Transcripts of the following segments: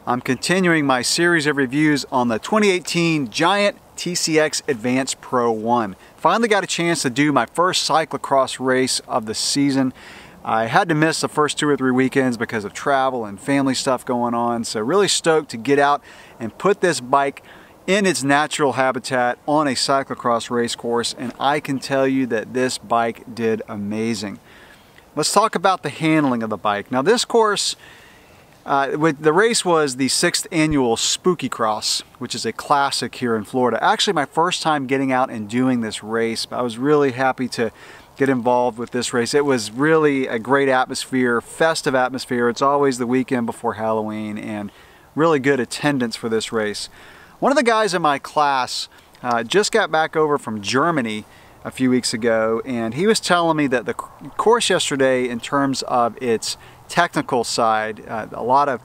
I'm continuing my series of reviews on the 2018 Giant TCX Advanced Pro 1. Finally got a chance to do my first cyclocross race of the season. I had to miss the first 2 or 3 weekends because of travel and family stuff going on, so really stoked to get out and put this bike in its natural habitat on a cyclocross race course, and I can tell you that this bike did amazing. Let's talk about the handling of the bike. Now this course, the race was the 6th annual Spooky Cross, which is a classic here in Florida. Actually my first time getting out and doing this race. I was really happy to get involved with this race. It was really a great atmosphere, festive atmosphere. It's always the weekend before Halloween, and really good attendance for this race. One of the guys in my class just got back over from Germany a few weeks ago, and he was telling me that the course yesterday, in terms of its technical side, a lot of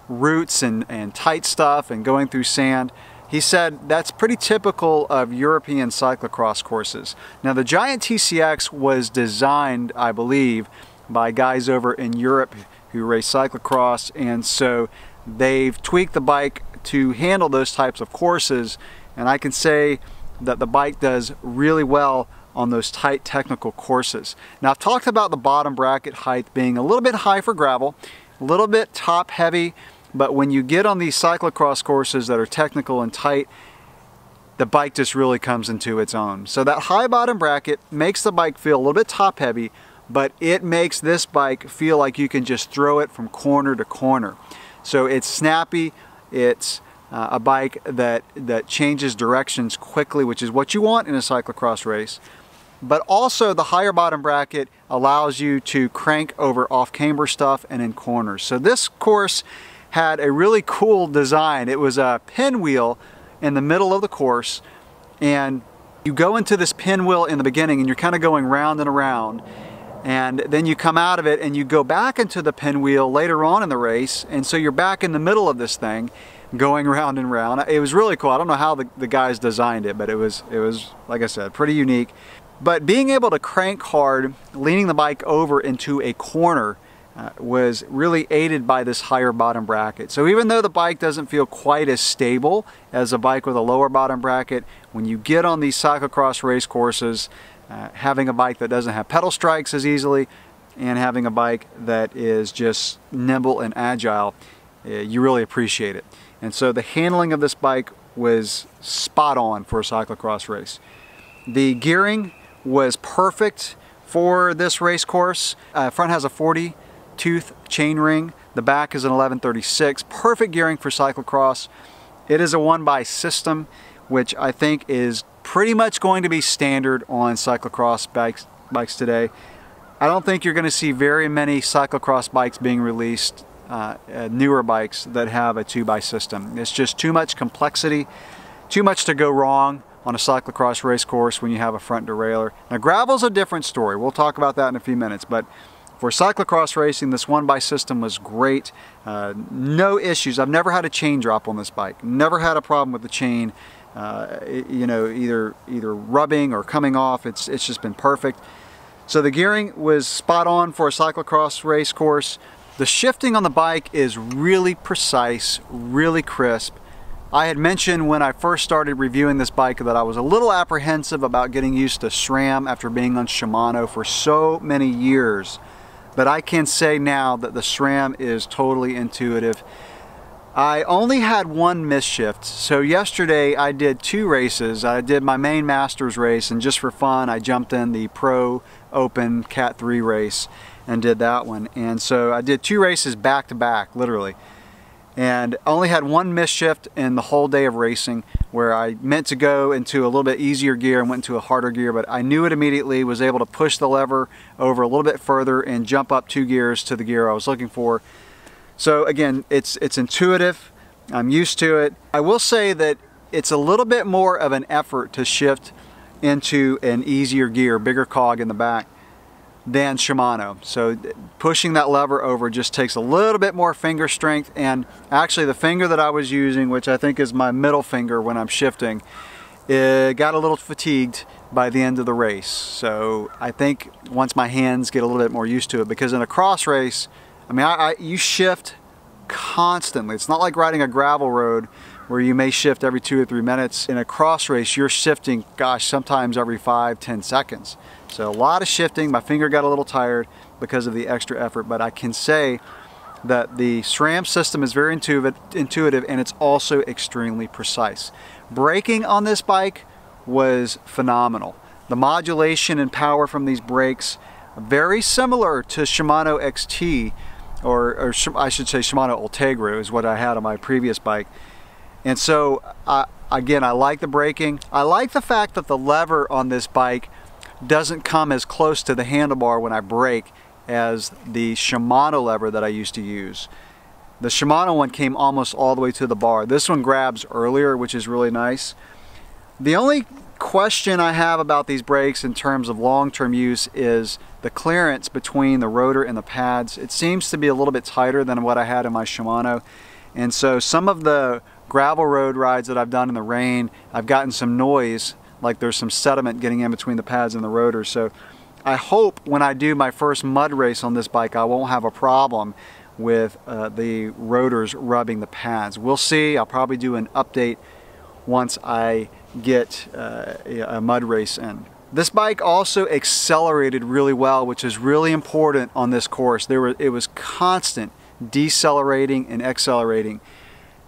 roots and tight stuff and going through sand, he said that's pretty typical of European cyclocross courses. Now the Giant TCX was designed, I believe, by guys over in Europe who race cyclocross, and so they've tweaked the bike to handle those types of courses, and I can say that the bike does really well on those tight technical courses. Now I've talked about the bottom bracket height being a little bit high for gravel, a little bit top heavy, but when you get on these cyclocross courses that are technical and tight, the bike just really comes into its own. So that high bottom bracket makes the bike feel a little bit top heavy, but it makes this bike feel like you can just throw it from corner to corner. So it's snappy, it's a bike that changes directions quickly, which is what you want in a cyclocross race. But also the higher bottom bracket allows you to crank over off-camber stuff and in corners. So this course had a really cool design. It was a pinwheel in the middle of the course, and you go into this pinwheel in the beginning and you're kind of going round and around, and then you come out of it and you go back into the pinwheel later on in the race, and so you're back in the middle of this thing going round and round. It was really cool. I don't know how the guys designed it, but it was, like I said, pretty unique. But being able to crank hard, leaning the bike over into a corner, was really aided by this higher bottom bracket. So even though the bike doesn't feel quite as stable as a bike with a lower bottom bracket, when you get on these cyclocross race courses, having a bike that doesn't have pedal strikes as easily, and having a bike that is just nimble and agile, you really appreciate it. And so the handling of this bike was spot on for a cyclocross race. The gearing was perfect for this race course. Front has a 40 tooth chain ring. The back is an 1136. Perfect gearing for cyclocross. It is a 1x system, which I think is pretty much going to be standard on cyclocross bikes today. I don't think you're going to see very many cyclocross bikes being released, newer bikes that have a 2x system. It's just too much complexity, too much to go wrong on a cyclocross race course when you have a front derailleur. Now gravel's a different story. We'll talk about that in a few minutes, but for cyclocross racing, this 1x system was great. No issues. I've never had a chain drop on this bike. Never had a problem with the chain, you know, either rubbing or coming off. It's just been perfect. So the gearing was spot on for a cyclocross race course. The shifting on the bike is really precise, really crisp. I had mentioned when I first started reviewing this bike that I was a little apprehensive about getting used to SRAM after being on Shimano for so many years. But I can say now that the SRAM is totally intuitive. I only had one misshift. So yesterday I did 2 races. I did my main Masters race, and just for fun I jumped in the Pro Open Cat 3 race and did that one. And so I did 2 races back to back, literally. And only had one misshift in the whole day of racing, where I meant to go into a little bit easier gear and went into a harder gear, but I knew it immediately, was able to push the lever over a little bit further and jump up 2 gears to the gear I was looking for. So again, it's intuitive. I'm used to it. I will say that it's a little bit more of an effort to shift into an easier gear, bigger cog in the back, than Shimano. So pushing that lever over just takes a little bit more finger strength, and actually the finger that I was using, which I think is my middle finger when I'm shifting, it got a little fatigued by the end of the race. So I think once my hands get a little bit more used to it, because in a cross race, I mean, you shift constantly. It's not like riding a gravel road where you may shift every 2 or 3 minutes. In a cross race, you're shifting, gosh, sometimes every 5-10 seconds. So a lot of shifting. My finger got a little tired because of the extra effort, but I can say that the SRAM system is very intuitive, and it's also extremely precise. Braking on this bike was phenomenal. The modulation and power from these brakes, very similar to Shimano XT, or I should say Shimano Ultegra is what I had on my previous bike. And so, again, I like the braking. I like the fact that the lever on this bike doesn't come as close to the handlebar when I brake as the Shimano lever that I used to use. The Shimano one came almost all the way to the bar. This one grabs earlier, which is really nice. The only question I have about these brakes in terms of long-term use is the clearance between the rotor and the pads. It seems to be a little bit tighter than what I had in my Shimano. And so some of the gravel road rides that I've done in the rain, I've gotten some noise, like there's some sediment getting in between the pads and the rotor. So I hope when I do my first mud race on this bike, I won't have a problem with the rotors rubbing the pads. We'll see. I'll probably do an update once I get a mud race in. This bike also accelerated really well, which is really important on this course. It was constant decelerating and accelerating.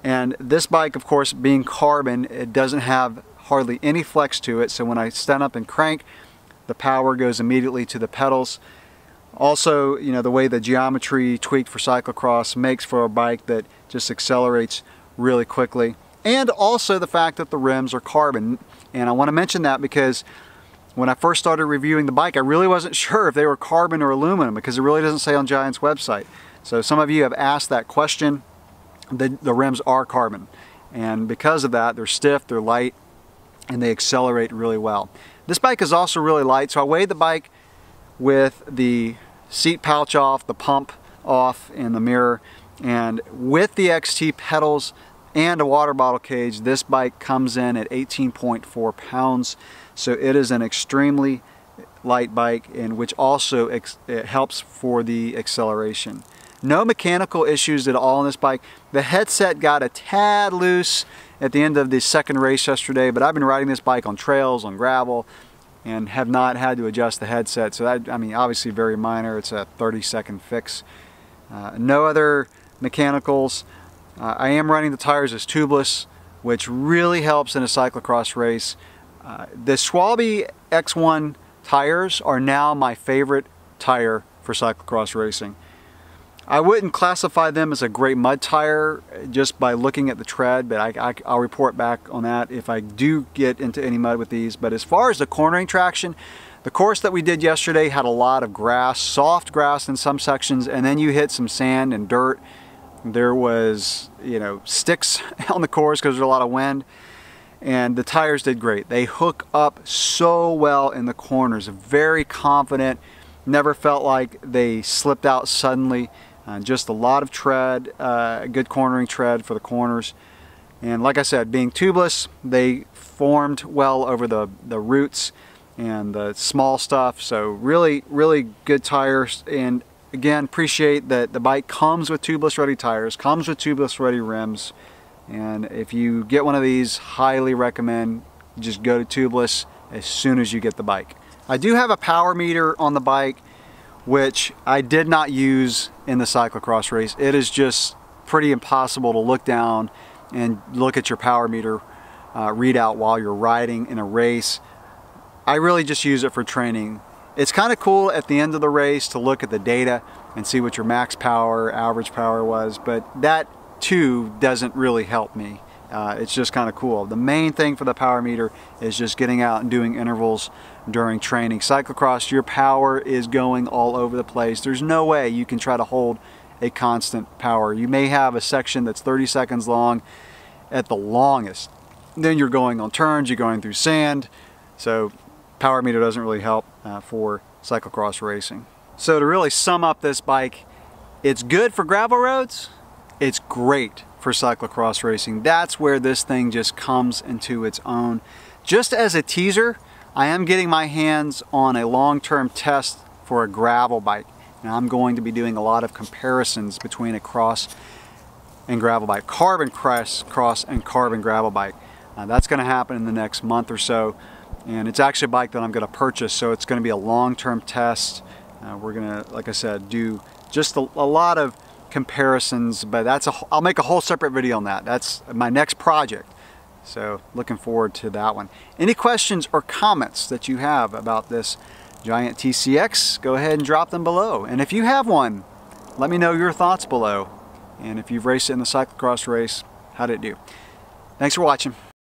And this bike, of course, being carbon, it doesn't have hardly any flex to it. So when I stand up and crank, the power goes immediately to the pedals. Also, you know, the way the geometry tweaked for cyclocross makes for a bike that just accelerates really quickly. And also the fact that the rims are carbon. And I want to mention that because when I first started reviewing the bike, I really wasn't sure if they were carbon or aluminum because it really doesn't say on Giant's website. So some of you have asked that question. The rims are carbon. And because of that, they're stiff, they're light, and they accelerate really well. This bike is also really light, so I weighed the bike with the seat pouch off, the pump off, and the mirror. And with the XT pedals and a water bottle cage, this bike comes in at 18.4 pounds. So it is an extremely light bike, and which also it helps for the acceleration. No mechanical issues at all on this bike. The headset got a tad loose at the end of the second race yesterday, but I've been riding this bike on trails, on gravel, and have not had to adjust the headset. So that, I mean, obviously very minor. It's a 30-second fix. No other mechanicals. I am running the tires as tubeless, which really helps in a cyclocross race. The Schwalbe X1 tires are now my favorite tire for cyclocross racing. I wouldn't classify them as a great mud tire just by looking at the tread, but I'll report back on that if I do get into any mud with these. But as far as the cornering traction, the course that we did yesterday had a lot of grass, soft grass in some sections, and then you hit some sand and dirt. There was, you know, sticks on the course because there's a lot of wind, and the tires did great. They hook up so well in the corners, very confident, never felt like they slipped out suddenly. Just a lot of tread, good cornering tread for the corners. And like I said, being tubeless, they formed well over the roots and the small stuff. So really, really good tires. And again, appreciate that the bike comes with tubeless ready tires, comes with tubeless ready rims. And if you get one of these, highly recommend just go to tubeless as soon as you get the bike. I do have a power meter on the bike, which I did not use in the cyclocross race. It is just pretty impossible to look down and look at your power meter readout while you're riding in a race. I really just use it for training. It's kind of cool at the end of the race to look at the data and see what your max power, average power was, but that too doesn't really help me. It's just kind of cool. The main thing for the power meter is just getting out and doing intervals during training. Cyclocross, your power is going all over the place. There's no way you can try to hold a constant power. You may have a section that's 30 seconds long at the longest. Then you're going on turns, you're going through sand. So power meter doesn't really help for cyclocross racing. So to really sum up this bike, it's good for gravel roads. It's great for cyclocross racing. That's where this thing just comes into its own. Just as a teaser, I am getting my hands on a long-term test for a gravel bike. And I'm going to be doing a lot of comparisons between a cross and gravel bike, carbon cross and carbon gravel bike. That's going to happen in the next month or so, and it's actually a bike that I'm going to purchase, so it's going to be a long-term test. We're going to, like I said, do just a lot of comparisons, but I'll make a whole separate video on that. That's my next project, so looking forward to that one. Any questions or comments that you have about this Giant TCX, go ahead and drop them below. And if you have one, let me know your thoughts below. And if you've raced it in the cyclocross race, how did it do? Thanks for watching.